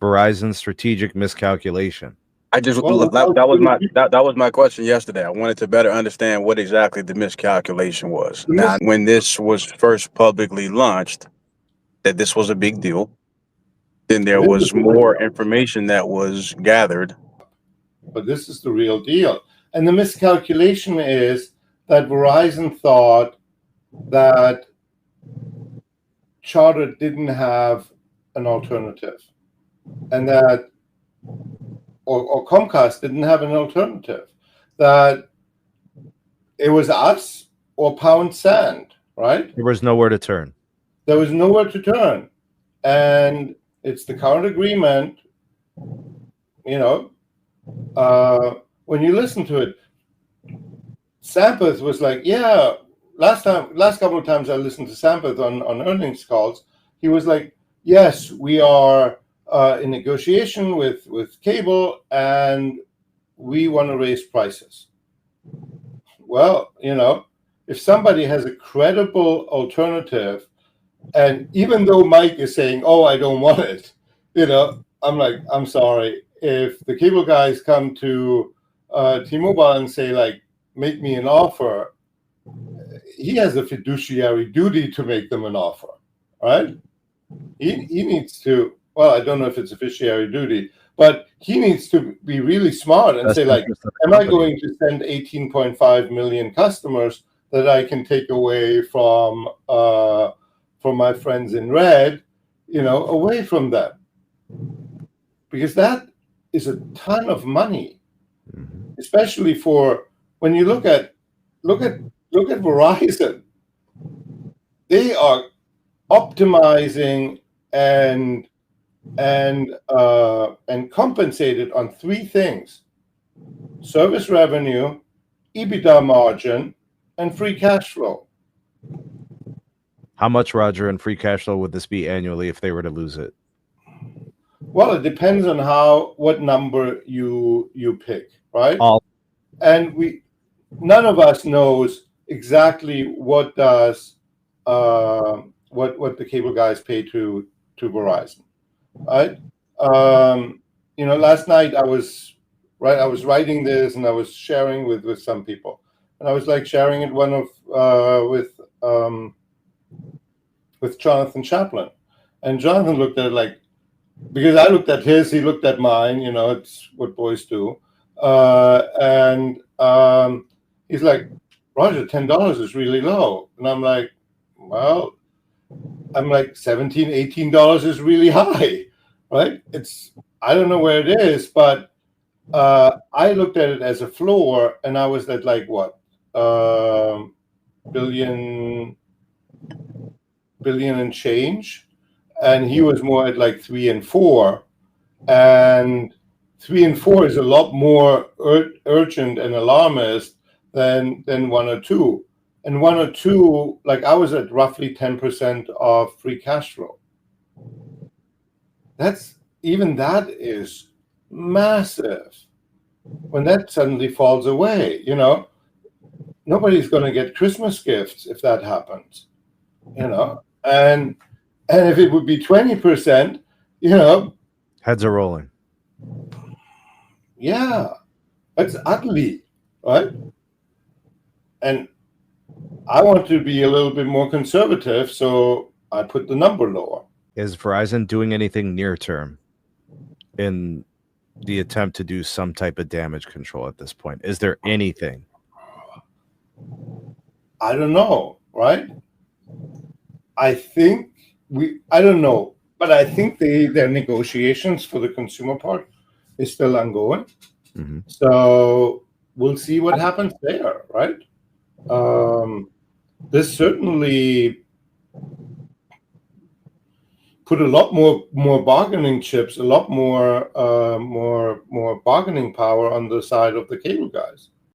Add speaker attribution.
Speaker 1: Verizon's strategic miscalculation?
Speaker 2: I just that was my question yesterday. I wanted to better understand what exactly the miscalculation was. Now, when this was first publicly launched, that this was a big deal, then there was more information that was gathered.
Speaker 3: But this is the real deal. And the miscalculation is that Verizon thought that Charter didn't have an alternative, and that or Comcast didn't have an alternative, that it was us or pound sand, right?
Speaker 1: There was nowhere to turn.
Speaker 3: There was nowhere to turn. And it's the current agreement, when you listen to it, Sampath was like, yeah, last couple of times I listened to Sampath on earnings calls, he was like, yes, we are in negotiation with cable, and we want to raise prices. Well, if somebody has a credible alternative, and even though Mike is saying, oh, I don't want it, I'm like, I'm sorry. If the cable guys come to T-Mobile and say, like, make me an offer, he has a fiduciary duty to make them an offer, right? He needs to, well, I don't know if it's a fiduciary duty, but he needs to be really smart and say, like, am I going to send 18.5 million customers that I can take away from my friends in red, away from them? Because that is a ton of money, especially for when you look at Verizon. They are optimizing and compensated on three things: service revenue, EBITDA margin, and free cash flow.
Speaker 1: How much, Roger, in free cash flow would this be annually if they were to lose it?
Speaker 3: Well, it depends on what number you pick, right? And none of us knows exactly what the cable guys pay to Verizon, right? Last night I was writing this and I was sharing with some people, and I was like sharing it with Jonathan Chaplin, and Jonathan looked at it like, because I looked at his, he looked at mine, it's what boys do, and he's like, Roger, $10 is really low, and I'm like, well, $17, $18 is really high, right? I don't know where it is, but I looked at it as a floor, and I was at like what, billion and change, and he was more at like 3 and 4, and 3 and 4 is a lot more urgent and alarmist than 1 or 2. And 1 or 2, like I was at roughly 10% of free cash flow. That is massive. When that suddenly falls away, nobody's going to get Christmas gifts if that happens, and if it would be 20%,
Speaker 1: heads are rolling.
Speaker 3: Yeah, it's ugly, right? And I want to be a little bit more conservative, so I put the number lower.
Speaker 1: Is Verizon doing anything near term in the attempt to do some type of damage control at this point? Is there anything?
Speaker 3: I don't know, right? I don't know, but I think their negotiations for the consumer part is still ongoing. Mm-hmm. So we'll see what happens there, right? This certainly put a lot more bargaining chips, a lot more bargaining power on the side of the cable guys.